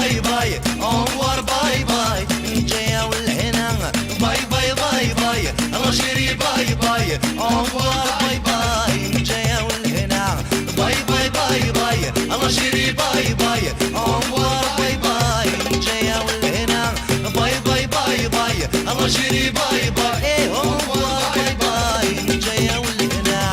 باي باي انوار باي باي جايه والهنا باي باي باي باي الله شيري باي باي انوار باي باي جايه والهنا باي باي باي باي الله شيري باي باي انوار باي باي جايه والهنا باي باي باي باي الله شيري باي باي انوار باي باي جايه والهنا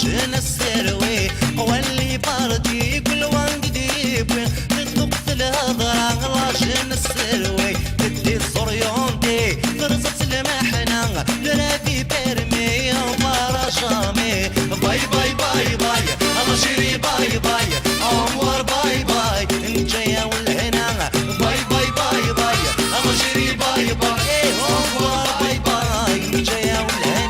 جن السروي واللي باردي كل وان قديب تدق في الهضرة جن السروي تدي الصريونتي فرصة المحنة لا في برمي وبارا شامي باي باي باي باي الله شيري باي باي انوار باي باي جايه والهنا باي باي باي باي الله شيري باي باي انوار باي باي جايه والهنا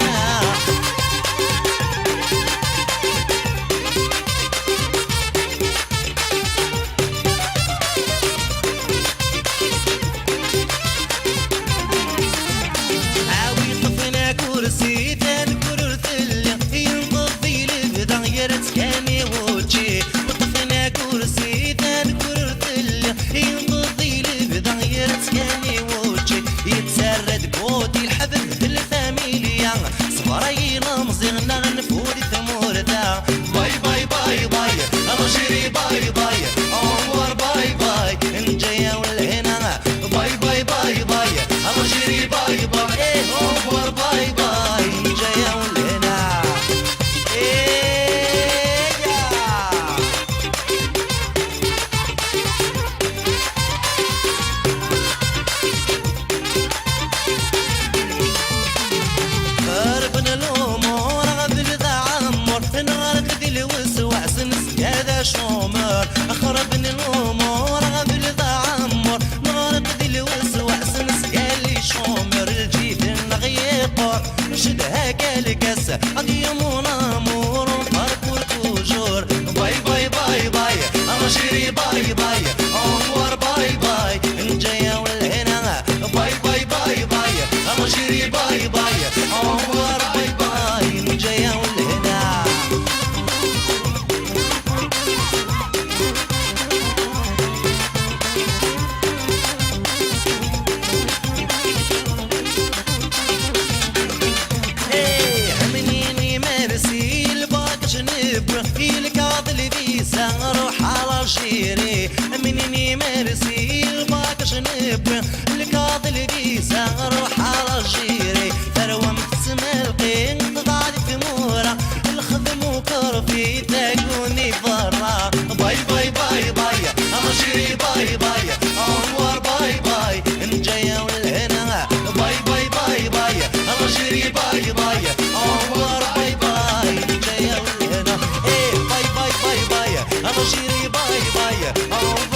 كرسي تنكر ثلة ينضفي لبدا يرتكاني وجهي وطفنا كرسي تنكر ثلة ينضفي لبدا يرتكاني وجهي يتسرد قوتي الحبب الفاميليا صبرينا مزيغنا نفوري ثمورتا باي باي باي باي الله شيري باي باي انوار باي باي جايه والهنا باي باي باي باي الله شيري باي باي انوار باي باي جايه والهنا خربنا الامور غبن ذا عمر نغرق ذي الوسواس نسكاذا شومر خربنا الامور غبن ذا عمر نغرق ذي الوسواس نسكالي شومر الجيف نغيقر نشدها كالكاس قديم امور فرق توجور باي باي باي باي الله شيري باي باي انوار باي باي جايه والهنا باي باي باي باي الله شيري باي باي انوار باي باي جايه والهنا الكاظ الفيسا روح على شيري مني مرسي الباك جنب الكاظ الفيسا روح على شيري ثروة متسمى القين تضعد في مورا الخدم وكرفي تاكوني برا باي باي باي باي الله شيري باي باي انوار باي باي جايه والهنا باي باي باي باي الله شيري باي باي انوار باي باي جايه والهنا باي باي باي باي الله شيري باي باي